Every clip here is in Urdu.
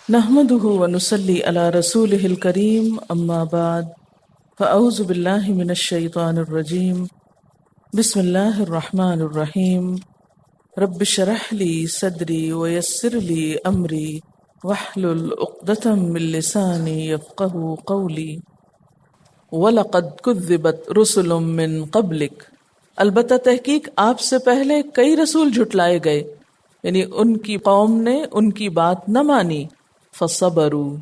نحمده ونصلي على رسوله الكريم اما بعد فاعوذ بالله من الشيطان الرجيم بسم الله الرحمن الرحيم رب اشرح لي صدري ويسر لي امري واحلل عقدة من لساني يفقهوا قولي وَلَقَدْ كُذِّبَتْ رُسُلٌ مِّن قَبْلِكَ، البتہ تحقیق آپ سے پہلے کئی رسول جھٹلائے گئے، یعنی ان کی قوم نے ان کی بات نہ مانی، فَصَبَرُوا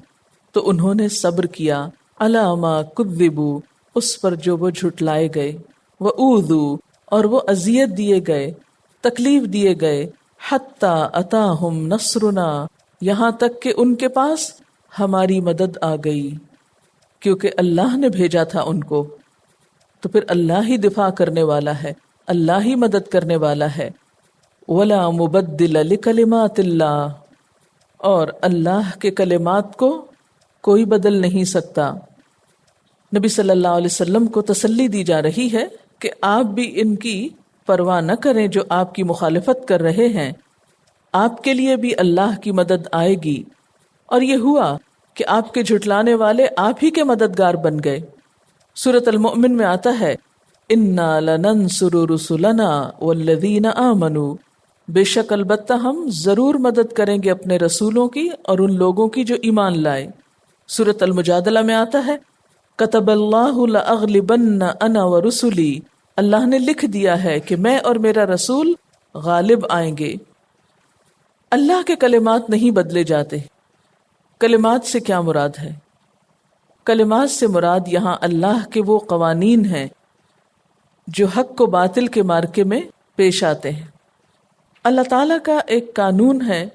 تو انہوں نے صبر کیا، عَلَىٰ مَا كُذِّبُوا اس پر جو وہ جھٹلائے گئے، وَأُوذُوا اور وہ اذیت دیے گئے، تکلیف دیے گئے، حَتَّىٰ أَتَاهُمْ نَصْرُنَا یہاں تک کہ ان کے پاس ہماری مدد آ گئی، کیونکہ اللہ نے بھیجا تھا ان کو، تو پھر اللہ ہی دفاع کرنے والا ہے، اللہ ہی مدد کرنے والا ہے۔ وَلَا مُبَدِّلَ لِكَلِمَاتِ اللَّهِ اور اللہ کے کلمات کو کوئی بدل نہیں سکتا۔ نبی صلی اللہ علیہ وسلم کو تسلی دی جا رہی ہے کہ آپ بھی ان کی پرواہ نہ کریں جو آپ کی مخالفت کر رہے ہیں، آپ کے لیے بھی اللہ کی مدد آئے گی۔ اور یہ ہوا کہ آپ کے جھٹلانے والے آپ ہی کے مددگار بن گئے۔ سورۃ المؤمن میں آتا ہے اِنَّا لَنَنصُرُ رُسُلَنَا وَالَّذِينَ آمَنُوا بے شک البتہ ہم ضرور مدد کریں گے اپنے رسولوں کی اور ان لوگوں کی جو ایمان لائے۔ سورۃ المجادلہ میں آتا ہے كَتَبَ اللَّهُ لَأَغْلِبَنَّ أَنَا وَرُسُلِي اللہ نے لکھ دیا ہے کہ میں اور میرا رسول غالب آئیں گے۔ اللہ کے کلمات نہیں بدلے جاتے۔ کلمات سے کیا مراد ہے؟ کلمات سے مراد یہاں اللہ کے وہ قوانین ہیں جو حق و باطل کے معرکے میں پیش آتے ہیں۔ اللہ تعالیٰ کا ایک قانون ہے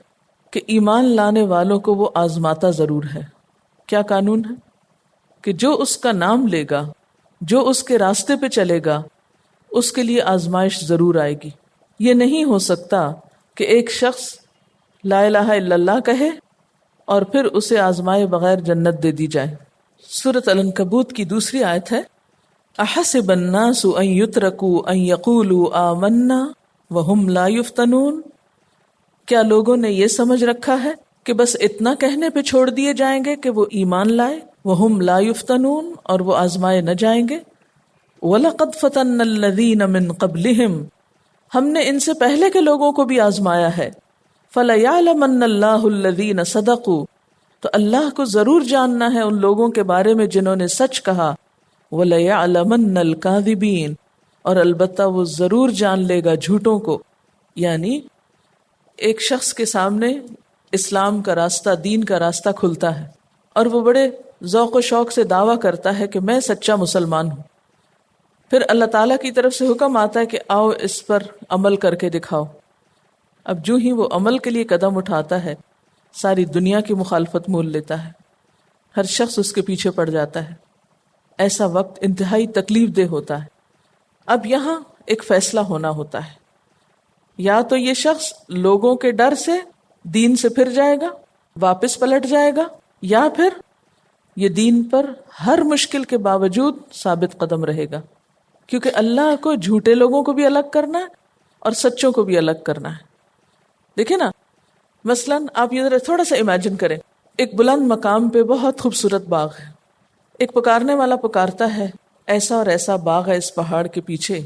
کہ ایمان لانے والوں کو وہ آزماتا ضرور ہے۔ کیا قانون ہے؟ کہ جو اس کا نام لے گا، جو اس کے راستے پہ چلے گا، اس کے لیے آزمائش ضرور آئے گی۔ یہ نہیں ہو سکتا کہ ایک شخص لا الہ الا اللہ کہے اور پھر اسے آزمائے بغیر جنت دے دی جائے۔ سورۃ العنکبوت کی دوسری آیت ہے احسب الناس ان یترکوا ان یقولوا آمنا وہم لا یفتنون کیا لوگوں نے یہ سمجھ رکھا ہے کہ بس اتنا کہنے پہ چھوڑ دیے جائیں گے کہ وہ ایمان لائے، وہم لا یفتنون اور وہ آزمائے نہ جائیں گے۔ وَلَقَدْ فَتَنَّ الَّذِينَ مِن قَبْلِهِمْ ہم نے ان سے پہلے کے لوگوں کو بھی آزمایا ہے۔ فَلَيَعْلَمَنَّ اللَّهُ الَّذِينَ صَدَقُوا تو اللہ کو ضرور جاننا ہے ان لوگوں کے بارے میں جنہوں نے سچ کہا، وَلَيَعْلَمَنَّ الْكَاذِبِينَ اور البتہ وہ ضرور جان لے گا جھوٹوں کو۔ یعنی ایک شخص کے سامنے اسلام کا راستہ، دین کا راستہ کھلتا ہے اور وہ بڑے ذوق و شوق سے دعویٰ کرتا ہے کہ میں سچا مسلمان ہوں، پھر اللہ تعالیٰ کی طرف سے حکم آتا ہے کہ آؤ اس پر عمل کر کے دکھاؤ۔ اب جو ہی وہ عمل کے لیے قدم اٹھاتا ہے، ساری دنیا کی مخالفت مول لیتا ہے، ہر شخص اس کے پیچھے پڑ جاتا ہے۔ ایسا وقت انتہائی تکلیف دہ ہوتا ہے۔ اب یہاں ایک فیصلہ ہونا ہوتا ہے، یا تو یہ شخص لوگوں کے ڈر سے دین سے پھر جائے گا، واپس پلٹ جائے گا، یا پھر یہ دین پر ہر مشکل کے باوجود ثابت قدم رہے گا، کیونکہ اللہ کو جھوٹے لوگوں کو بھی الگ کرنا ہے اور سچوں کو بھی الگ کرنا ہے۔ دیکھیں نا، مثلاً آپ یہ ذرا تھوڑا سا امیجن کریں، ایک بلند مقام پہ بہت خوبصورت باغ ہے، ایک پکارنے والا پکارتا ہے ایسا اور ایسا باغ ہے اس پہاڑ کے پیچھے،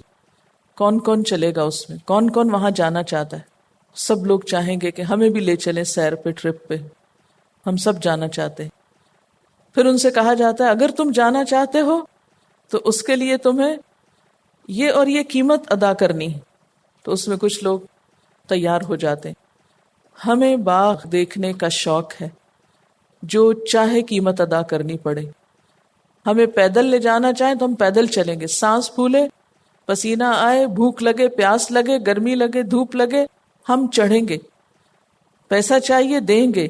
کون کون چلے گا اس میں، کون کون وہاں جانا چاہتا ہے؟ سب لوگ چاہیں گے کہ ہمیں بھی لے چلیں سیر پہ، ٹرپ پہ، ہم سب جانا چاہتے ہیں۔ پھر ان سے کہا جاتا ہے اگر تم جانا چاہتے ہو تو اس کے لیے تمہیں یہ اور یہ قیمت ادا کرنی ہے، تو اس میں کچھ لوگ تیار ہو جاتے ہیں۔ ہمیں باغ دیکھنے کا شوق ہے، جو چاہے قیمت ادا کرنی پڑے۔ ہمیں پیدل لے جانا چاہیں تو ہم پیدل چلیں گے، سانس پھولے، پسینہ آئے، بھوک لگے، پیاس لگے، گرمی لگے، دھوپ لگے، ہم چڑھیں گے۔ پیسہ چاہیے دیں گے،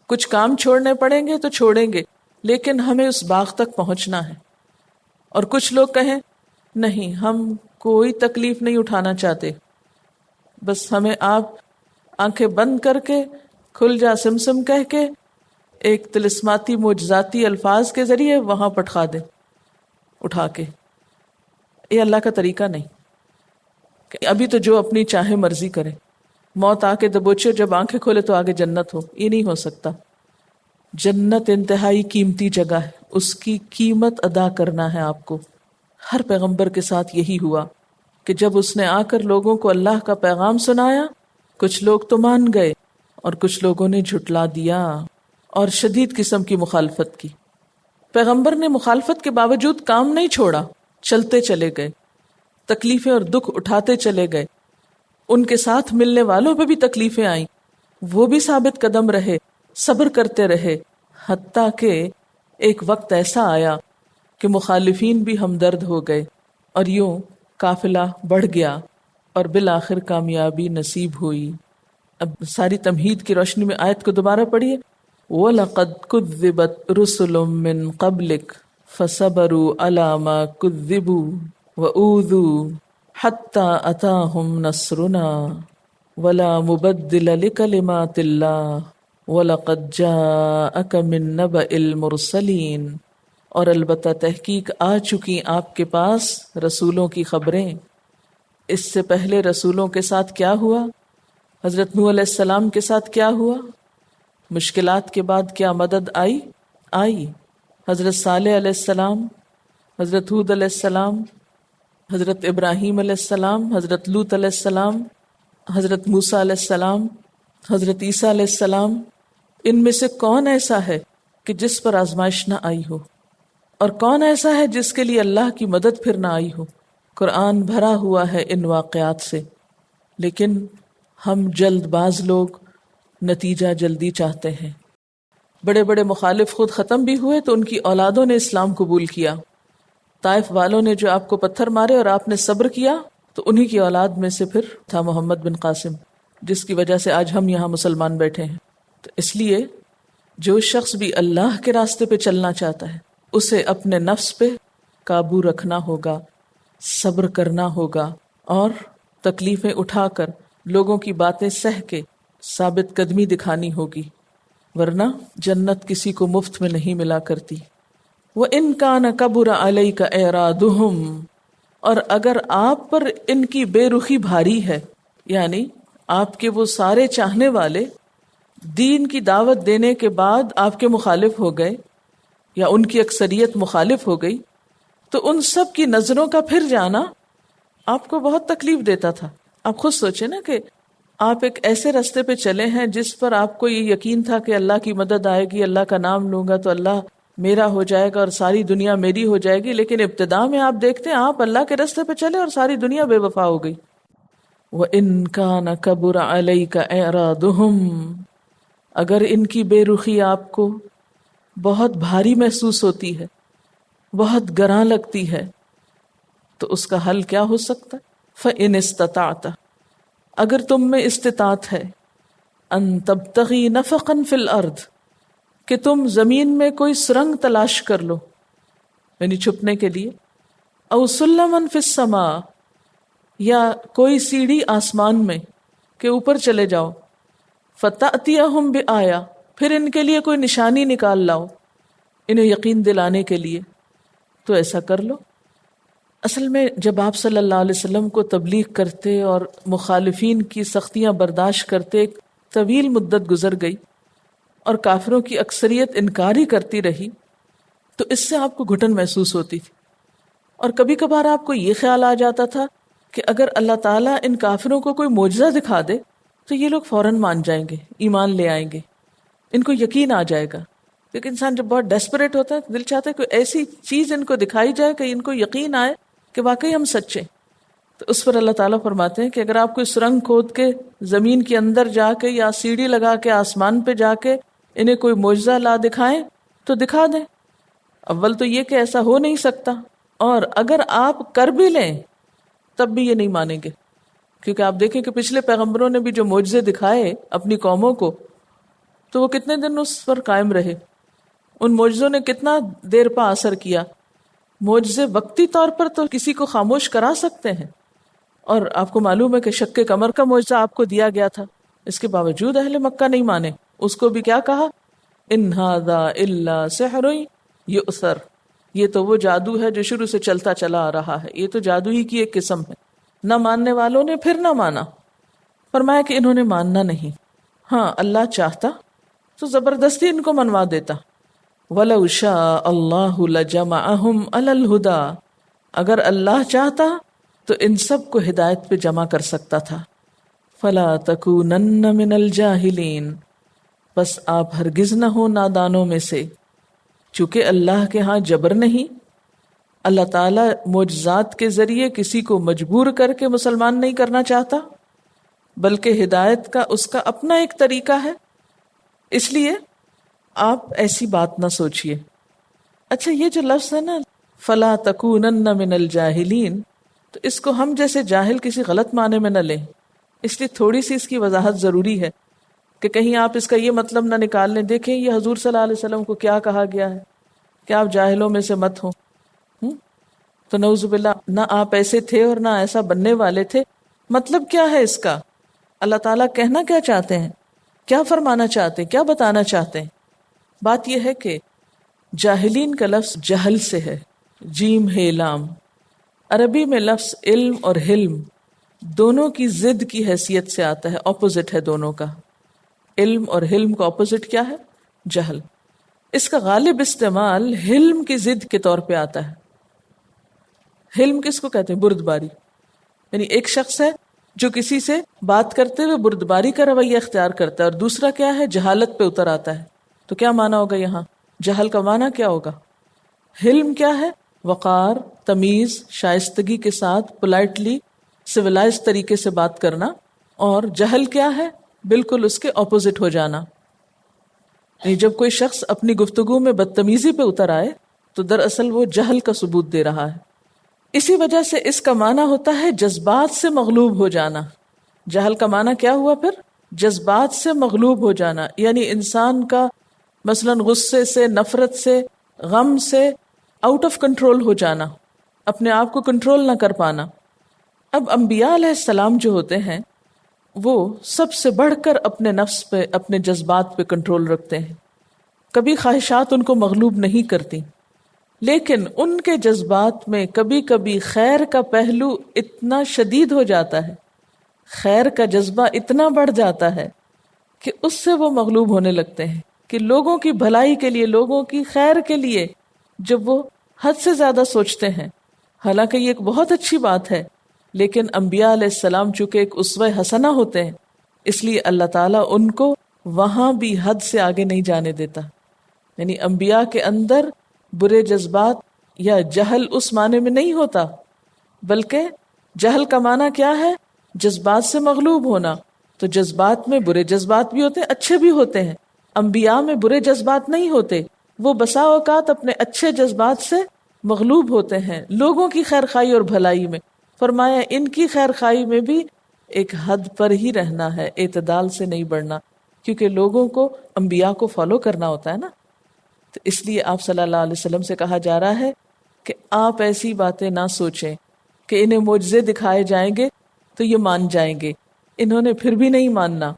کچھ کام چھوڑنے پڑیں گے تو چھوڑیں گے، لیکن ہمیں اس باغ تک پہنچنا ہے۔ اور کچھ لوگ کہیں نہیں، ہم کوئی تکلیف نہیں اٹھانا چاہتے، بس ہمیں آپ آنکھیں بند کر کے، کھل جا سمسم کہہ کے، ایک طلسماتی معجزاتی الفاظ کے ذریعے وہاں پٹھا دیں اٹھا کے۔ یہ اللہ کا طریقہ نہیں کہ ابھی تو جو اپنی چاہے مرضی کرے۔ موت آ کے دبوچے، جب آنکھیں کھولے تو آگے جنت ہو، یہ نہیں ہو سکتا۔ جنت انتہائی قیمتی جگہ ہے، اس کی قیمت ادا کرنا ہے آپ کو۔ ہر پیغمبر کے ساتھ یہی ہوا کہ جب اس نے آ کر لوگوں کو اللہ کا پیغام سنایا، کچھ لوگ تو مان گئے اور کچھ لوگوں نے جھٹلا دیا اور شدید قسم کی مخالفت کی۔ پیغمبر نے مخالفت کے باوجود کام نہیں چھوڑا، چلتے چلے گئے، تکلیفیں اور دکھ اٹھاتے چلے گئے۔ ان کے ساتھ ملنے والوں پہ بھی تکلیفیں آئیں، وہ بھی ثابت قدم رہے، صبر کرتے رہے، حتیٰ کہ ایک وقت ایسا آیا کہ مخالفین بھی ہمدرد ہو گئے اور یوں قافلہ بڑھ گیا اور بالآخر کامیابی نصیب ہوئی۔ اب ساری تمہید کی روشنی میں آیت کو دوبارہ پڑھیے۔ وَلَقَدْ كُذِّبَتْ رُسُلٌ مِّن قَبْلِكَ فَصَبَرُوا عَلَىٰ مَا كُذِّبُوا وَأُوذُوا حَتَّىٰ أَتَاهُمْ نَصْرُنَا وَلَا مُبَدِّلَ لِكَلِمَاتِ اللَّهِ وَلَقَدْ جَاءَكَ مِن نَّبَإِ الْمُرْسَلِينَ، اور البتہ تحقیق آ چکی آپ کے پاس رسولوں کی خبریں۔ اس سے پہلے رسولوں کے ساتھ کیا ہوا؟ حضرت نوح علیہ السلام کے ساتھ کیا ہوا؟ مشکلات کے بعد کیا مدد آئی۔ حضرت صالح علیہ السلام، حضرت ہود علیہ السلام، حضرت ابراہیم علیہ السلام، حضرت لوط علیہ السلام، حضرت موسیٰ علیہ السلام، حضرت عیسیٰ علیہ السلام۔ ان میں سے کون ایسا ہے کہ جس پر آزمائش نہ آئی ہو، اور کون ایسا ہے جس کے لیے اللہ کی مدد پھر نہ آئی ہو؟ قرآن بھرا ہوا ہے ان واقعات سے، لیکن ہم جلد باز لوگ نتیجہ جلدی چاہتے ہیں۔ بڑے بڑے مخالف خود ختم بھی ہوئے تو ان کی اولادوں نے اسلام قبول کیا۔ طائف والوں نے جو آپ کو پتھر مارے اور آپ نے صبر کیا، تو انہی کی اولاد میں سے پھر تھا محمد بن قاسم، جس کی وجہ سے آج ہم یہاں مسلمان بیٹھے ہیں۔ تو اس لیے جو شخص بھی اللہ کے راستے پہ چلنا چاہتا ہے، اسے اپنے نفس پہ قابو رکھنا ہوگا، صبر کرنا ہوگا، اور تکلیفیں اٹھا کر لوگوں کی باتیں سہ کے ثابت قدمی دکھانی ہوگی، ورنہ جنت کسی کو مفت میں نہیں ملا کرتی۔ وَإِن كَانَ كَبُرَ عَلَيْكَ إِعْرَاضُهُمْ، اور اگر آپ پر ان کی بے رخی بھاری ہے، یعنی آپ کے وہ سارے چاہنے والے دین کی دعوت دینے کے بعد آپ کے مخالف ہو گئے یا ان کی اکثریت مخالف ہو گئی، تو ان سب کی نظروں کا پھر جانا آپ کو بہت تکلیف دیتا تھا۔ آپ خود سوچیں نا کہ آپ ایک ایسے راستے پہ چلے ہیں جس پر آپ کو یہ یقین تھا کہ اللہ کی مدد آئے گی، اللہ کا نام لوں گا تو اللہ میرا ہو جائے گا اور ساری دنیا میری ہو جائے گی، لیکن ابتدا میں آپ دیکھتے ہیں آپ اللہ کے راستے پہ چلے اور ساری دنیا بے وفا ہو گئی۔ وَإِن كَانَ كَبُرَ عَلَيْكَ إِعْرَاضُهُمْ، اگر ان کی بے رخی آپ کو بہت بھاری محسوس ہوتی ہے، بہت گراں لگتی ہے، تو اس کا حل کیا ہو سکتا ہے؟ فَإِنِ اسْتَطَعْتَ، اگر تم میں استطاعت ہے، أَن تَبْتَغِي نَفَقًا فِي الْأَرْضِ، کہ تم زمین میں کوئی سرنگ تلاش کر لو، یعنی چھپنے کے لیے، أَوْ سُلَّمًا فِي السَّمَاءِ، یا کوئی سیڑھی آسمان میں کہ اوپر چلے جاؤ، فَتَأْتِيَهُمْ بِآيَةٍ، پھر ان کے لیے کوئی نشانی نکال لاؤ انہیں یقین دلانے کے لیے، تو ایسا کر لو۔ اصل میں جب آپ صلی اللہ علیہ وسلم کو تبلیغ کرتے اور مخالفین کی سختیاں برداشت کرتے ایک طویل مدت گزر گئی اور کافروں کی اکثریت انکار ہی کرتی رہی، تو اس سے آپ کو گھٹن محسوس ہوتی تھی، اور کبھی کبھار آپ کو یہ خیال آ جاتا تھا کہ اگر اللہ تعالیٰ ان کافروں کو کوئی معجزہ دکھا دے تو یہ لوگ فوراً مان جائیں گے، ایمان لے آئیں گے، ان کو یقین آ جائے گا۔ کیونکہ انسان جب بہت ڈیسپریٹ ہوتا ہے، دل چاہتا ہے کوئی ایسی چیز ان کو دکھائی جائے کہ ان کو یقین آئے کہ واقعی ہم سچے۔ تو اس پر اللہ تعالیٰ فرماتے ہیں کہ اگر آپ کوئی سرنگ کھود کے زمین کے اندر جا کے یا سیڑھی لگا کے آسمان پہ جا کے انہیں کوئی معجزہ لا دکھائیں تو دکھا دیں۔ اول تو یہ کہ ایسا ہو نہیں سکتا، اور اگر آپ کر بھی لیں تب بھی یہ نہیں مانیں گے، کیونکہ آپ دیکھیں کہ پچھلے پیغمبروں نے بھی جو معجزے دکھائے اپنی قوموں کو، تو وہ کتنے دن اس پر قائم رہے، ان معجزوں نے کتنا دیر پا اثر کیا۔ معجزے وقتی طور پر تو کسی کو خاموش کرا سکتے ہیں، اور آپ کو معلوم ہے کہ شق کمر کا معجزہ آپ کو دیا گیا تھا، اس کے باوجود اہل مکہ نہیں مانے۔ اس کو بھی کیا کہا؟ ان ھذا الا سحر یؤثر، یہ تو وہ جادو ہے جو شروع سے چلتا چلا آ رہا ہے، یہ تو جادو ہی کی ایک قسم ہے۔ نہ ماننے والوں نے پھر نہ مانا، فرمایا کہ انہوں نے ماننا نہیں. ہاں اللہ چاہتا تو زبردستی ان کو منوا دیتا. وَلَوْ شَاءَ اللَّهُ لَجَمَعَهُمْ عَلَى الْهُدَى، اگر اللہ چاہتا تو ان سب کو ہدایت پہ جمع کر سکتا تھا. فَلَا تَكُونَنَّ مِنَ الْجَاهِلِينَ، بس آپ ہرگز نہ ہو نادانوں میں سے. چونکہ اللہ کے ہاں جبر نہیں، اللہ تعالیٰ معجزات کے ذریعے کسی کو مجبور کر کے مسلمان نہیں کرنا چاہتا، بلکہ ہدایت کا اس کا اپنا ایک طریقہ ہے. اس لیے آپ ایسی بات نہ سوچئے. اچھا یہ جو لفظ ہے نا فَلَا تَكُونَنَّ مِنَ الْجَاهِلِينَ، تو اس کو ہم جیسے جاہل کسی غلط معنی میں نہ لیں، اس لیے تھوڑی سی اس کی وضاحت ضروری ہے کہ کہیں آپ اس کا یہ مطلب نہ نکال لیں دیکھیں یہ حضور صلی اللہ علیہ وسلم کو کیا کہا گیا ہے کہ آپ جاہلوں میں سے مت ہوں. تو نعوذ باللہ نہ آپ ایسے تھے اور نہ ایسا بننے والے تھے. مطلب کیا ہے اس کا؟ اللہ تعالیٰ کہنا کیا چاہتے ہیں، کیا فرمانا چاہتے ہیں، کیا بتانا چاہتے ہیں؟ بات یہ ہے کہ جاہلین کا لفظ جہل سے ہے، جیم ہے لام. عربی میں لفظ علم اور حلم دونوں کی ضد کی حیثیت سے آتا ہے، اپوزٹ ہے دونوں کا. علم اور حلم کا اپوزٹ کیا ہے؟ جہل. اس کا غالب استعمال حلم کی ضد کے طور پہ آتا ہے. حلم کس کو کہتے ہیں؟ بردباری. یعنی ایک شخص ہے جو کسی سے بات کرتے ہوئے بردباری کا رویہ اختیار کرتا ہے، اور دوسرا کیا ہے؟ جہالت پہ اتر آتا ہے. تو کیا معنی ہوگا یہاں؟ جہل کا معنی کیا ہوگا؟ حلم کیا ہے؟ وقار، تمیز، شائستگی کے ساتھ پولائٹلی سویلائز طریقے سے بات کرنا. اور جہل کیا ہے؟ بالکل اس کے اپوزٹ ہو جانا. یعنی جب کوئی شخص اپنی گفتگو میں بدتمیزی پہ اتر آئے تو دراصل وہ جہل کا ثبوت دے رہا ہے. اسی وجہ سے اس کا معنی ہوتا ہے جذبات سے مغلوب ہو جانا. جہل کا معنی کیا ہوا پھر؟ جذبات سے مغلوب ہو جانا. یعنی انسان کا مثلاً غصے سے، نفرت سے، غم سے آؤٹ آف کنٹرول ہو جانا، اپنے آپ کو کنٹرول نہ کر پانا. اب انبیاء علیہ السلام جو ہوتے ہیں وہ سب سے بڑھ کر اپنے نفس پہ، اپنے جذبات پہ کنٹرول رکھتے ہیں. کبھی خواہشات ان کو مغلوب نہیں کرتی، لیکن ان کے جذبات میں کبھی کبھی خیر کا پہلو اتنا شدید ہو جاتا ہے، خیر کا جذبہ اتنا بڑھ جاتا ہے کہ اس سے وہ مغلوب ہونے لگتے ہیں کہ لوگوں کی بھلائی کے لیے، لوگوں کی خیر کے لیے جب وہ حد سے زیادہ سوچتے ہیں. حالانکہ یہ ایک بہت اچھی بات ہے، لیکن انبیاء علیہ السلام چونکہ ایک اسوہ حسنہ ہوتے ہیں، اس لیے اللہ تعالیٰ ان کو وہاں بھی حد سے آگے نہیں جانے دیتا. یعنی انبیاء کے اندر برے جذبات یا جہل اس معنی میں نہیں ہوتا، بلکہ جہل کا معنی کیا ہے؟ جذبات سے مغلوب ہونا. تو جذبات میں برے جذبات بھی ہوتے ہیں، اچھے بھی ہوتے ہیں. انبیاء میں برے جذبات نہیں ہوتے، وہ بسا اوقات اپنے اچھے جذبات سے مغلوب ہوتے ہیں لوگوں کی خیر خواہی اور بھلائی میں. فرمایا ان کی خیر خواہی میں بھی ایک حد پر ہی رہنا ہے، اعتدال سے نہیں بڑھنا، کیونکہ لوگوں کو انبیاء کو فالو کرنا ہوتا ہے نا. تو اس لیے آپ صلی اللہ علیہ وسلم سے کہا جا رہا ہے کہ آپ ایسی باتیں نہ سوچیں کہ انہیں معجزے دکھائے جائیں گے تو یہ مان جائیں گے. انہوں نے پھر بھی نہیں ماننا.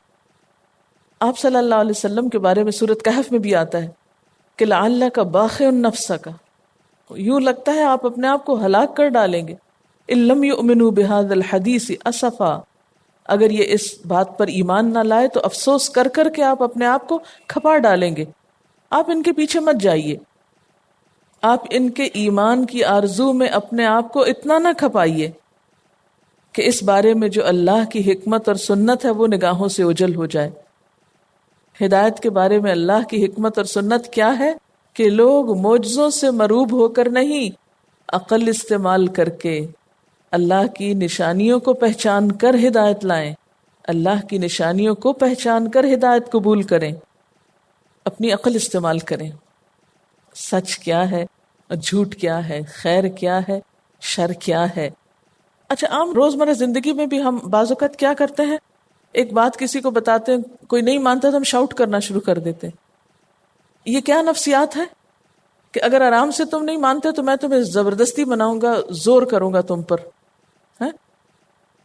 آپ صلی اللہ علیہ وسلم کے بارے میں سورۃ کہف میں بھی آتا ہے کہ لعلک باخع نفسک، یوں لگتا ہے آپ اپنے آپ کو ہلاک کر ڈالیں گے. ان لم یؤمنوا بهذا الحدیث اسفا، اگر یہ اس بات پر ایمان نہ لائے تو افسوس کر کر کے آپ اپنے آپ کو کھپا ڈالیں گے. آپ ان کے پیچھے مت جائیے، آپ ان کے ایمان کی آرزو میں اپنے آپ کو اتنا نہ کھپائیے کہ اس بارے میں جو اللہ کی حکمت اور سنت ہے وہ نگاہوں سے اوجھل ہو جائے. ہدایت کے بارے میں اللہ کی حکمت اور سنت کیا ہے کہ لوگ معجزوں سے مروب ہو کر نہیں، عقل استعمال کر کے اللہ کی نشانیوں کو پہچان کر ہدایت لائیں، اللہ کی نشانیوں کو پہچان کر ہدایت قبول کریں، اپنی عقل استعمال کریں. سچ کیا ہے، جھوٹ کیا ہے، خیر کیا ہے، شر کیا ہے. اچھا عام روزمرہ زندگی میں بھی ہم بعض اوقات کیا کرتے ہیں، ایک بات کسی کو بتاتے ہیں، کوئی نہیں مانتا تو ہم شاؤٹ کرنا شروع کر دیتے ہیں. یہ کیا نفسیات ہے کہ اگر آرام سے تم نہیں مانتے تو میں تمہیں زبردستی مناؤں گا، زور کروں گا تم پر.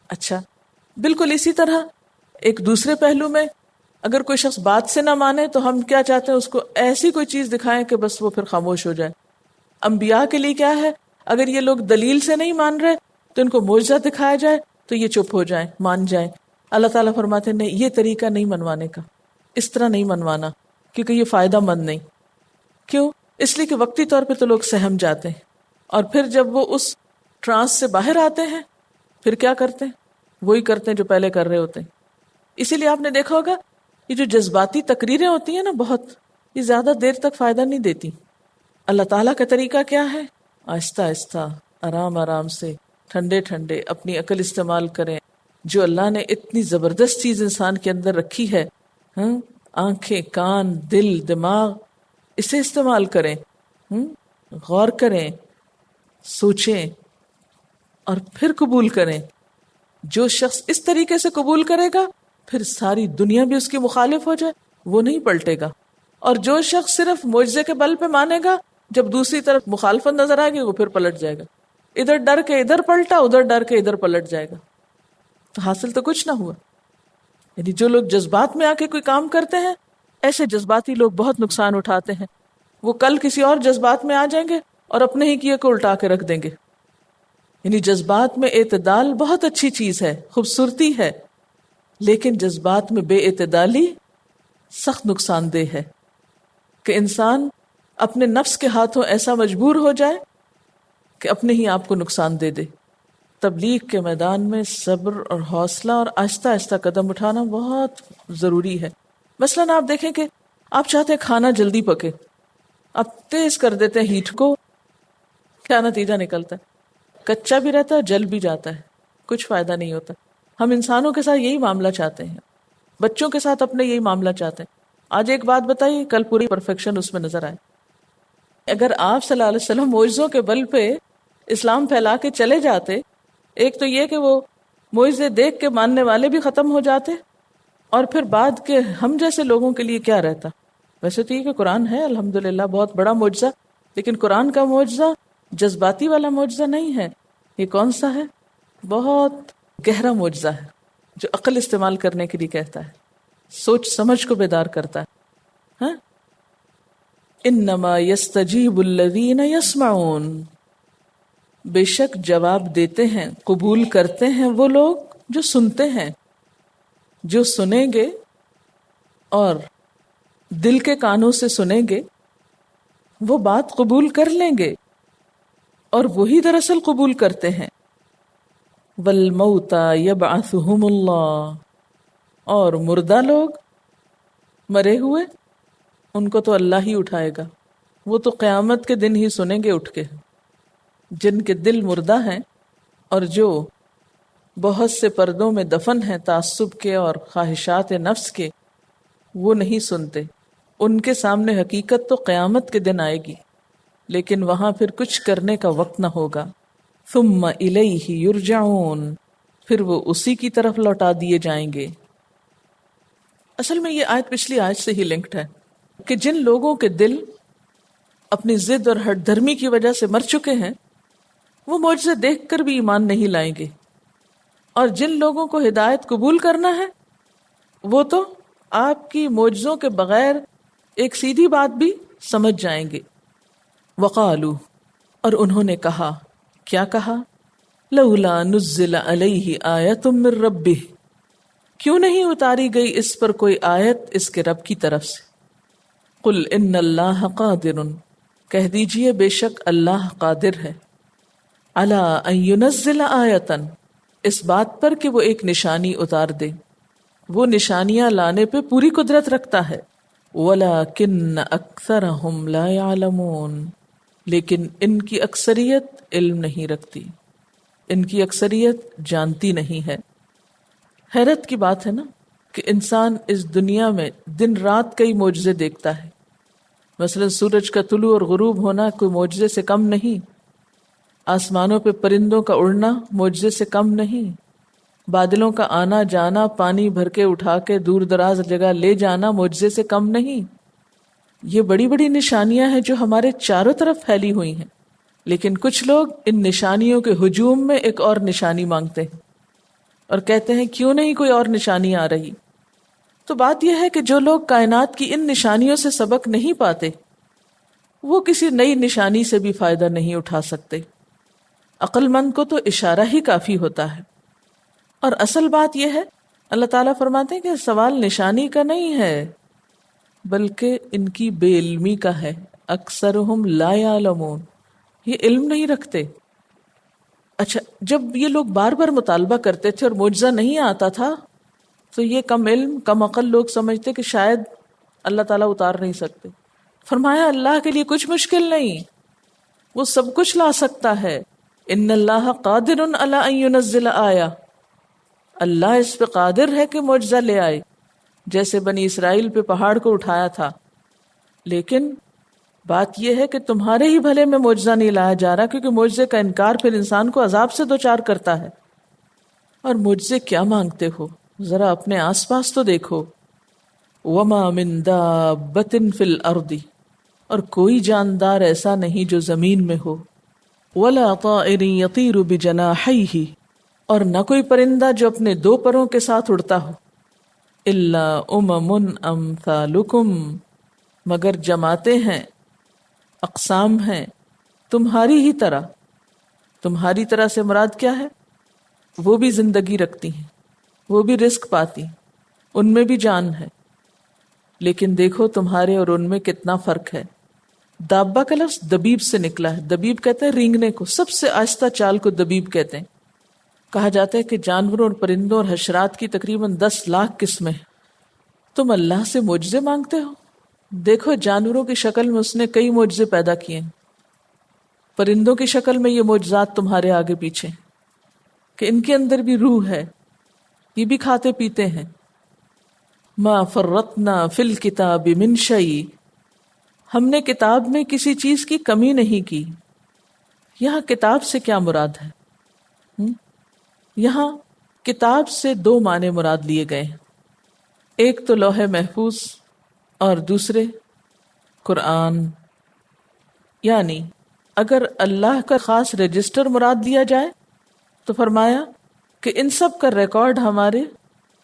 اچھا بالکل اسی طرح ایک دوسرے پہلو میں اگر کوئی شخص بات سے نہ مانے تو ہم کیا چاہتے ہیں، اس کو ایسی کوئی چیز دکھائیں کہ بس وہ پھر خاموش ہو جائے. انبیاء کے لیے کیا ہے، اگر یہ لوگ دلیل سے نہیں مان رہے تو ان کو معجزہ دکھایا جائے تو یہ چپ ہو جائیں، مان جائیں. اللہ تعالیٰ فرماتے ہیں نہیں، یہ طریقہ نہیں منوانے کا، اس طرح نہیں منوانا، کیونکہ یہ فائدہ مند نہیں۔ کیوں؟ اس لیے کہ وقتی طور پہ تو لوگ سہم جاتے ہیں، اور پھر جب وہ اس ٹرانس سے باہر آتے ہیں پھر کیا کرتے ہیں؟ وہی کرتے ہیں جو پہلے کر رہے ہوتے ہیں۔ اسی لیے آپ نے دیکھا ہوگا یہ جو جذباتی تقریریں ہوتی ہیں نا، بہت یہ زیادہ دیر تک فائدہ نہیں دیتی۔ اللہ تعالیٰ کا طریقہ کیا ہے؟ آہستہ آہستہ، آرام آرام سے، ٹھنڈے ٹھنڈے اپنی عقل استعمال کریں۔ جو اللہ نے اتنی زبردست چیز انسان کے اندر رکھی ہے، آنکھیں، کان، دل، دماغ، اسے استعمال کریں، غور کریں، سوچیں اور پھر قبول کریں۔ جو شخص اس طریقے سے قبول کرے گا پھر ساری دنیا بھی اس کی مخالف ہو جائے وہ نہیں پلٹے گا، اور جو شخص صرف معجزے کے بل پہ مانے گا جب دوسری طرف مخالفت نظر آئے گی وہ پھر پلٹ جائے گا۔ ادھر ڈر کے ادھر پلٹا، ادھر ڈر کے ادھر پلٹ جائے گا، تو حاصل تو کچھ نہ ہوا۔ یعنی جو لوگ جذبات میں آ کے کوئی کام کرتے ہیں، ایسے جذباتی لوگ بہت نقصان اٹھاتے ہیں۔ وہ کل کسی اور جذبات میں آ جائیں گے اور اپنے ہی کیے کو الٹا کے رکھ دیں گے۔ یعنی جذبات میں اعتدال بہت اچھی چیز ہے، خوبصورتی ہے، لیکن جذبات میں بے اعتدالی سخت نقصان دہ ہے، کہ انسان اپنے نفس کے ہاتھوں ایسا مجبور ہو جائے کہ اپنے ہی آپ کو نقصان دے دے۔ تبلیغ کے میدان میں صبر اور حوصلہ اور آہستہ آہستہ قدم اٹھانا بہت ضروری ہے۔ مثلاً آپ دیکھیں کہ آپ چاہتے ہیں کھانا جلدی پکے، آپ تیز کر دیتے ہیں ہیٹ کو، کیا نتیجہ نکلتا ہے؟ کچا بھی رہتا ہے، جل بھی جاتا ہے، کچھ فائدہ نہیں ہوتا۔ ہم انسانوں کے ساتھ یہی معاملہ چاہتے ہیں، بچوں کے ساتھ اپنے یہی معاملہ چاہتے ہیں۔ آج ایک بات بتائیے، کل پوری پرفیکشن اس میں نظر آئے۔ اگر آپ صلی اللہ علیہ وسلم معجزوں کے بل پہ اسلام پھیلا کے چلے جاتے، ایک تو یہ کہ وہ معجزے دیکھ کے ماننے والے بھی ختم ہو جاتے، اور پھر بعد کے ہم جیسے لوگوں کے لیے کیا رہتا؟ ویسے تو یہ کہ قرآن ہے الحمدللہ بہت بڑا معجزہ، لیکن قرآن کا معجزہ جذباتی والا معجزہ نہیں ہے۔ یہ کون سا ہے؟ بہت گہرا معجزہ ہے، جو عقل استعمال کرنے کے لیے کہتا ہے، سوچ سمجھ کو بیدار کرتا ہے۔ انما یستجیب الذین یسمعون، بے شک جواب دیتے ہیں، قبول کرتے ہیں وہ لوگ جو سنتے ہیں۔ جو سنیں گے اور دل کے کانوں سے سنیں گے وہ بات قبول کر لیں گے، اور وہی دراصل قبول کرتے ہیں۔ والموتى یبعثهم اللہ، اور مردہ لوگ، مرے ہوئے، ان کو تو اللہ ہی اٹھائے گا، وہ تو قیامت کے دن ہی سنیں گے اٹھ کے۔ جن کے دل مردہ ہیں اور جو بہت سے پردوں میں دفن ہیں تعصب کے اور خواہشات نفس کے، وہ نہیں سنتے۔ ان کے سامنے حقیقت تو قیامت کے دن آئے گی، لیکن وہاں پھر کچھ کرنے کا وقت نہ ہوگا۔ ثم الیہ یرجعون، پھر وہ اسی کی طرف لوٹا دیے جائیں گے۔ اصل میں یہ آیت پچھلی آیت سے ہی لنکڈ ہے کہ جن لوگوں کے دل اپنی ضد اور ہٹ دھرمی کی وجہ سے مر چکے ہیں وہ معجزے دیکھ کر بھی ایمان نہیں لائیں گے، اور جن لوگوں کو ہدایت قبول کرنا ہے وہ تو آپ کی معجزوں کے بغیر ایک سیدھی بات بھی سمجھ جائیں گے۔ وقالو، اور انہوں نے کہا، کیا کہا؟ لولا نزل علیہ آیۃ من ربہ، کیوں نہیں اتاری گئی اس پر کوئی آیت اس کے رب کی طرف سے؟ قل ان اللہ قادر، کہہ دیجئے بے شک اللہ قادر ہے، علی ان ینزل آیۃ، اس بات پر کہ وہ ایک نشانی اتار دے، وہ نشانیاں لانے پہ پوری قدرت رکھتا ہے۔ وَلَكِنَّ أَكْثَرَهُمْ لَا يَعْلَمُونَ، لیکن ان کی اکثریت علم نہیں رکھتی، ان کی اکثریت جانتی نہیں ہے۔ حیرت کی بات ہے نا کہ انسان اس دنیا میں دن رات کئی معجزے دیکھتا ہے۔ مثلا سورج کا طلوع اور غروب ہونا کوئی معجزے سے کم نہیں، آسمانوں پہ پرندوں کا اڑنا معجزے سے کم نہیں، بادلوں کا آنا جانا، پانی بھر کے اٹھا کے دور دراز جگہ لے جانا معجزے سے کم نہیں۔ یہ بڑی بڑی نشانیاں ہیں جو ہمارے چاروں طرف پھیلی ہوئی ہیں، لیکن کچھ لوگ ان نشانیوں کے ہجوم میں ایک اور نشانی مانگتے ہیں اور کہتے ہیں کیوں نہیں کوئی اور نشانی آ رہی۔ تو بات یہ ہے کہ جو لوگ کائنات کی ان نشانیوں سے سبق نہیں پاتے وہ کسی نئی نشانی سے بھی فائدہ نہیں اٹھا سکتے۔ عقل مند کو تو اشارہ ہی کافی ہوتا ہے۔ اور اصل بات یہ ہے اللہ تعالیٰ فرماتے ہیں کہ سوال نشانی کا نہیں ہے بلکہ ان کی بے علمی کا ہے. اکثرہم لا یعلمون، یہ علم نہیں رکھتے. اچھا، جب یہ لوگ بار بار مطالبہ کرتے تھے اور معجزہ نہیں آتا تھا تو یہ کم علم کم عقل لوگ سمجھتے کہ شاید اللہ تعالیٰ اتار نہیں سکتے. فرمایا اللہ کے لیے کچھ مشکل نہیں، وہ سب کچھ لا سکتا ہے. ان اللہ قادر علی ان ینزل آیہ، اللہ اس پہ قادر ہے کہ معجزہ لے آئے، جیسے بنی اسرائیل پہ پہاڑ کو اٹھایا تھا. لیکن بات یہ ہے کہ تمہارے ہی بھلے میں معجزہ نہیں لایا جا رہا، کیونکہ معجزے کا انکار پھر انسان کو عذاب سے دوچار کرتا ہے. اور معجزے کیا مانگتے ہو؟ ذرا اپنے آس پاس تو دیکھو. وما من دابۃ فی الارض، اور کوئی جاندار ایسا نہیں جو زمین میں ہو. ولا طائر یطیر بجناحیہ، اور نہ کوئی پرندہ جو اپنے دو پروں کے ساتھ اڑتا ہو. الا امم امثالکم، مگر جماعتیں ہیں، اقسام ہیں تمہاری ہی طرح. تمہاری طرح سے مراد کیا ہے؟ وہ بھی زندگی رکھتی ہیں، وہ بھی رزق پاتی ہیں، ان میں بھی جان ہے، لیکن دیکھو تمہارے اور ان میں کتنا فرق ہے. دابہ کا لفظ دبیب سے نکلا ہے. دبیب کہتے ہیں رینگنے کو، سب سے آہستہ چال کو دبیب کہتے ہیں. کہا جاتا ہے کہ جانوروں اور پرندوں اور حشرات کی تقریباً 10 لاکھ قسمیں. تم اللہ سے معجزے مانگتے ہو؟ دیکھو جانوروں کی شکل میں اس نے کئی معجزے پیدا کیے ہیں، پرندوں کی شکل میں یہ معجزات تمہارے آگے پیچھے کہ ان کے اندر بھی روح ہے، یہ بھی کھاتے پیتے ہیں. ما فرطنا فی الکتاب من شیء، ہم نے کتاب میں کسی چیز کی کمی نہیں کی. یہاں کتاب سے کیا مراد ہے؟ یہاں کتاب سے 2 معنی مراد لیے گئے ہیں. ایک تو لوح محفوظ اور دوسرے قرآن. یعنی اگر اللہ کا خاص رجسٹر مراد لیا جائے تو فرمایا کہ ان سب کا ریکارڈ ہمارے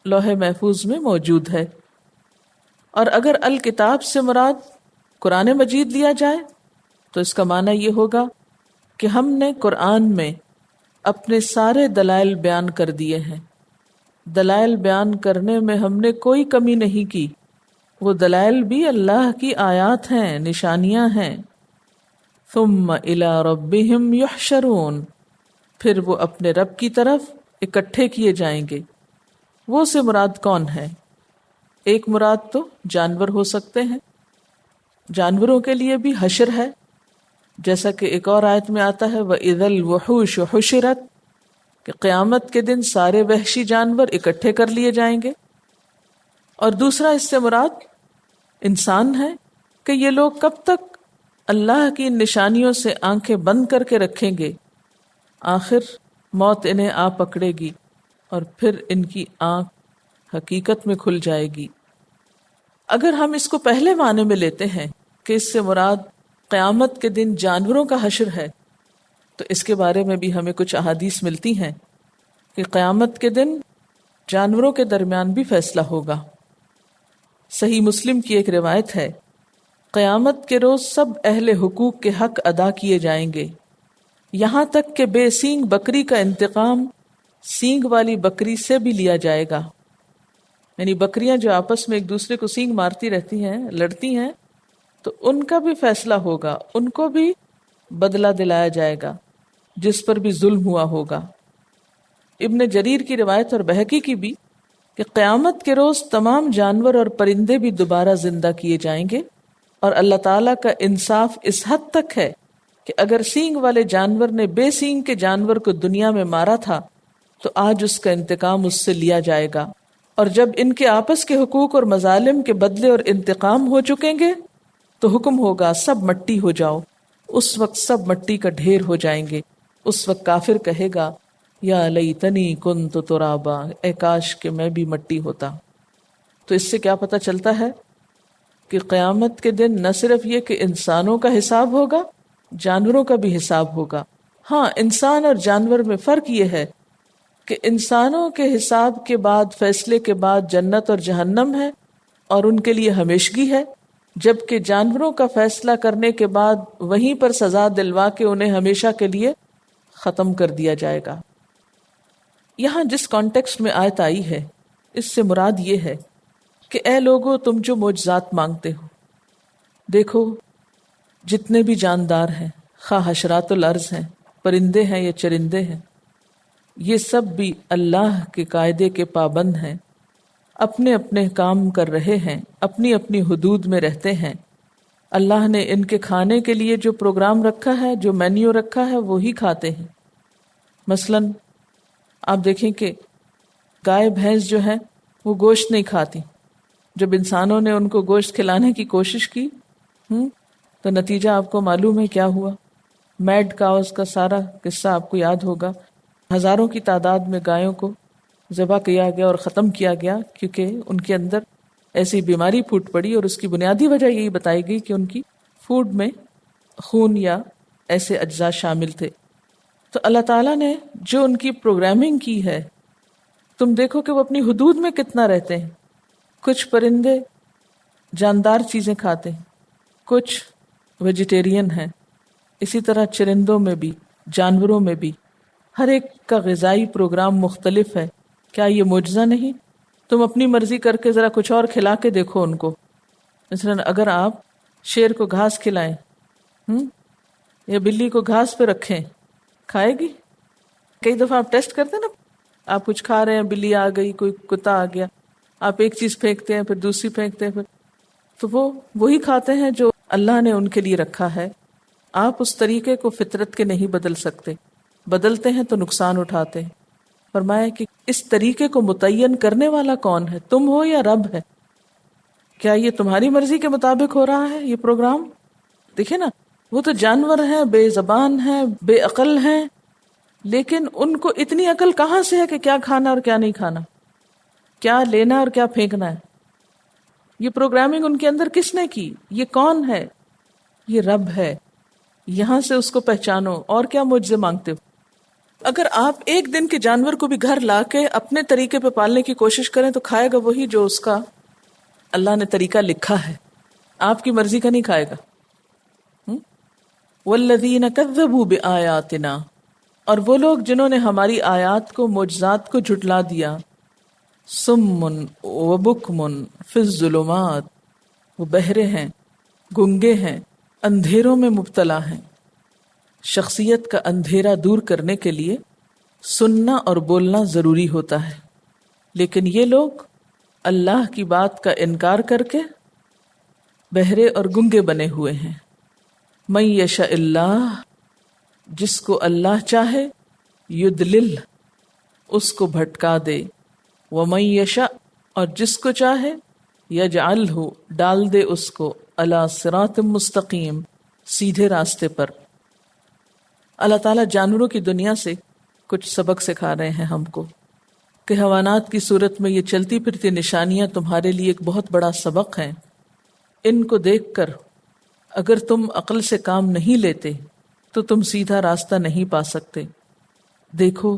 لوح محفوظ میں موجود ہے. اور اگر الکتاب سے مراد قرآن مجید لیا جائے تو اس کا معنی یہ ہوگا کہ ہم نے قرآن میں اپنے سارے دلائل بیان کر دیے ہیں. دلائل بیان کرنے میں ہم نے کوئی کمی نہیں کی. وہ دلائل بھی اللہ کی آیات ہیں، نشانیاں ہیں. ثم الی ربہم یحشرون، پھر وہ اپنے رب کی طرف اکٹھے کیے جائیں گے. وہ سے مراد کون ہے؟ ایک مراد تو جانور ہو سکتے ہیں، جانوروں کے لیے بھی حشر ہے، جیسا کہ ایک اور آیت میں آتا ہے وَإِذَا الْوُحُوشُ حُشِرَتْ، کہ قیامت کے دن سارے وحشی جانور اکٹھے کر لیے جائیں گے. اور دوسرا اس سے مراد انسان ہے کہ یہ لوگ کب تک اللہ کی نشانیوں سے آنکھیں بند کر کے رکھیں گے، آخر موت انہیں آ پکڑے گی اور پھر ان کی آنکھ حقیقت میں کھل جائے گی. اگر ہم اس کو پہلے معنی میں لیتے ہیں کہ اس سے مراد قیامت کے دن جانوروں کا حشر ہے، تو اس کے بارے میں بھی ہمیں کچھ احادیث ملتی ہیں کہ قیامت کے دن جانوروں کے درمیان بھی فیصلہ ہوگا. صحیح مسلم کی ایک روایت ہے، قیامت کے روز سب اہل حقوق کے حق ادا کیے جائیں گے، یہاں تک کہ بے سینگ بکری کا انتقام سینگ والی بکری سے بھی لیا جائے گا. یعنی بکریاں جو آپس میں ایک دوسرے کو سینگ مارتی رہتی ہیں، لڑتی ہیں، تو ان کا بھی فیصلہ ہوگا، ان کو بھی بدلہ دلایا جائے گا جس پر بھی ظلم ہوا ہوگا. ابن جریر کی روایت اور بہقی کی بھی کہ قیامت کے روز تمام جانور اور پرندے بھی دوبارہ زندہ کیے جائیں گے. اور اللہ تعالیٰ کا انصاف اس حد تک ہے کہ اگر سینگ والے جانور نے بے سینگ کے جانور کو دنیا میں مارا تھا تو آج اس کا انتقام اس سے لیا جائے گا. اور جب ان کے آپس کے حقوق اور مظالم کے بدلے اور انتقام ہو چکیں گے تو حکم ہوگا سب مٹی ہو جاؤ. اس وقت سب مٹی کا ڈھیر ہو جائیں گے. اس وقت کافر کہے گا یا لیتنی کنت ترابا، اے کاش کہ میں بھی مٹی ہوتا. تو اس سے کیا پتہ چلتا ہے کہ قیامت کے دن نہ صرف یہ کہ انسانوں کا حساب ہوگا، جانوروں کا بھی حساب ہوگا. ہاں، انسان اور جانور میں فرق یہ ہے کہ انسانوں کے حساب کے بعد، فیصلے کے بعد جنت اور جہنم ہے اور ان کے لیے ہمیشگی ہے، جبکہ جانوروں کا فیصلہ کرنے کے بعد وہیں پر سزا دلوا کے انہیں ہمیشہ کے لیے ختم کر دیا جائے گا. یہاں جس کانٹیکسٹ میں آیت آئی ہے اس سے مراد یہ ہے کہ اے لوگو تم جو معجزات مانگتے ہو، دیکھو جتنے بھی جاندار ہیں، خواہ حشرات الارض ہیں، پرندے ہیں یا چرندے ہیں، یہ سب بھی اللہ کے قاعدے کے پابند ہیں، اپنے اپنے کام کر رہے ہیں، اپنی اپنی حدود میں رہتے ہیں۔ اللہ نے ان کے کھانے کے لیے جو پروگرام رکھا ہے، جو مینیو رکھا ہے، وہی کھاتے ہیں۔ مثلاً آپ دیکھیں کہ گائے بھینس جو ہے وہ گوشت نہیں کھاتی۔ جب انسانوں نے ان کو گوشت کھلانے کی کوشش کی تو نتیجہ آپ کو معلوم ہے کیا ہوا۔ میڈ کاؤز کا سارا قصہ آپ کو یاد ہوگا۔ ہزاروں کی تعداد میں گایوں کو ذبح کیا گیا اور ختم کیا گیا کیونکہ ان کے اندر ایسی بیماری پھوٹ پڑی، اور اس کی بنیادی وجہ یہی بتائی گئی کہ ان کی فوڈ میں خون یا ایسے اجزاء شامل تھے۔ تو اللہ تعالیٰ نے جو ان کی پروگرامنگ کی ہے، تم دیکھو کہ وہ اپنی حدود میں کتنا رہتے ہیں۔ کچھ پرندے جاندار چیزیں کھاتے ہیں، کچھ ویجیٹیرین ہیں، اسی طرح چرندوں میں بھی، جانوروں میں بھی، ہر ایک کا غذائی پروگرام مختلف ہے۔ کیا یہ معجزہ نہیں؟ تم اپنی مرضی کر کے ذرا کچھ اور کھلا کے دیکھو ان کو۔ مثلا اگر آپ شیر کو گھاس کھلائیں یا بلی کو گھاس پہ رکھیں، کھائے گی؟ کئی دفعہ آپ ٹیسٹ کرتے ہیں نا، آپ کچھ کھا رہے ہیں، بلی آ گئی، کوئی کتا آ گیا، آپ ایک چیز پھینکتے ہیں، پھر دوسری پھینکتے ہیں، پھر تو وہ وہی کھاتے ہیں جو اللہ نے ان کے لیے رکھا ہے۔ آپ اس طریقے کو فطرت کے نہیں بدل سکتے، بدلتے ہیں تو نقصان اٹھاتے ہیں۔ فرمایا کہ اس طریقے کو متعین کرنے والا کون ہے، تم ہو یا رب ہے؟ کیا یہ تمہاری مرضی کے مطابق ہو رہا ہے یہ پروگرام؟ دیکھیں نا، وہ تو جانور ہیں، بے زبان ہیں، بے عقل ہیں، لیکن ان کو اتنی عقل کہاں سے ہے کہ کیا کھانا اور کیا نہیں کھانا، کیا لینا اور کیا پھینکنا ہے؟ یہ پروگرامنگ ان کے اندر کس نے کی؟ یہ کون ہے؟ یہ رب ہے۔ یہاں سے اس کو پہچانو، اور کیا معجزے مانگتے ہو؟ اگر آپ ایک دن کے جانور کو بھی گھر لا کے اپنے طریقے پہ پالنے کی کوشش کریں تو کھائے گا وہی جو اس کا اللہ نے طریقہ لکھا ہے، آپ کی مرضی کا نہیں کھائے گا۔ والذین کذبوا بآیاتنا، اور وہ لوگ جنہوں نے ہماری آیات کو، معجزات کو جھٹلا دیا، صم وبکم فی الظلمات، وہ بہرے ہیں، گنگے ہیں، اندھیروں میں مبتلا ہیں۔ شخصیت کا اندھیرا دور کرنے کے لیے سننا اور بولنا ضروری ہوتا ہے، لیکن یہ لوگ اللہ کی بات کا انکار کر کے بہرے اور گنگے بنے ہوئے ہیں۔ من یشاء اللہ، جس کو اللہ چاہے، یضلل، اس کو بھٹکا دے، ومن یشاء، اور جس کو چاہے، یجعلہ، ڈال دے اس کو، علی صراط مستقیم، سیدھے راستے پر۔ اللہ تعالیٰ جانوروں کی دنیا سے کچھ سبق سکھا رہے ہیں ہم کو کہ حیوانات کی صورت میں یہ چلتی پھرتی نشانیاں تمہارے لیے ایک بہت بڑا سبق ہیں۔ ان کو دیکھ کر اگر تم عقل سے کام نہیں لیتے تو تم سیدھا راستہ نہیں پا سکتے۔ دیکھو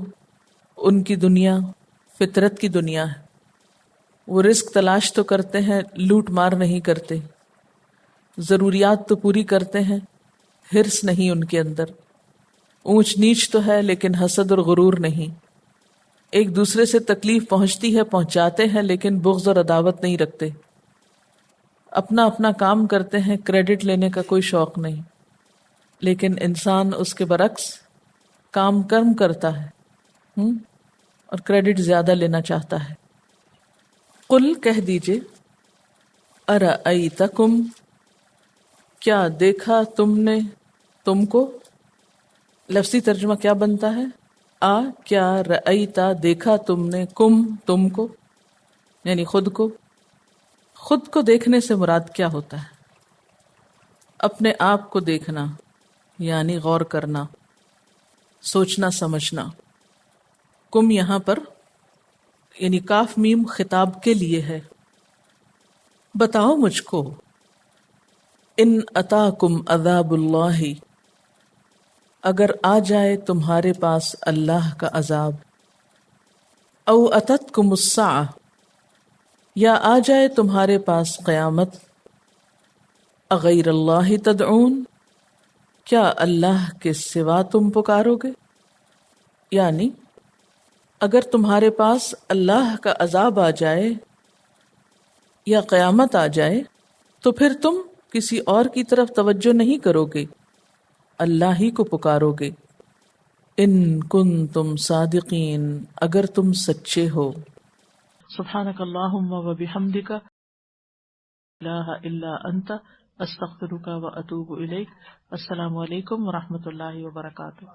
ان کی دنیا فطرت کی دنیا ہے، وہ رزق تلاش تو کرتے ہیں، لوٹ مار نہیں کرتے، ضروریات تو پوری کرتے ہیں، ہرس نہیں ان کے اندر، اونچ نیچ تو ہے لیکن حسد اور غرور نہیں، ایک دوسرے سے تکلیف پہنچتی ہے پہنچاتے ہیں لیکن بغض اور عداوت نہیں رکھتے، اپنا اپنا کام کرتے ہیں، کریڈٹ لینے کا کوئی شوق نہیں۔ لیکن انسان اس کے برعکس کام کم کرتا ہے اور کریڈٹ زیادہ لینا چاہتا ہے۔ قل، کہہ دیجئے، ارأیتکم، کیا دیکھا تم نے، تم کو، لفظی ترجمہ کیا بنتا ہے؟ کیا رأیتا، دیکھا تم نے، تم کو، یعنی خود کو۔ خود کو دیکھنے سے مراد کیا ہوتا ہے؟ اپنے آپ کو دیکھنا، یعنی غور کرنا، سوچنا سمجھنا۔ کم یہاں پر یعنی کاف میم خطاب کے لیے ہے۔ بتاؤ مجھ کو، ان اتاکم عذاب اللہ، اگر آ جائے تمہارے پاس اللہ کا عذاب، او اتتکم الساعہ، یا آ جائے تمہارے پاس قیامت، اغیر اللہ تدعون، کیا اللہ کے سوا تم پکارو گے؟ یعنی اگر تمہارے پاس اللہ کا عذاب آ جائے یا قیامت آ جائے تو پھر تم کسی اور کی طرف توجہ نہیں کرو گے، اللہ ہی کو پکارو گے۔ ان کنتم صادقین، اگر تم سچے ہو۔ سبحانک اللہم و بحمدک، لا الہ الا انت، استغفرک و اتوب الیک۔ السلام علیکم و رحمۃ اللہ وبرکاتہ۔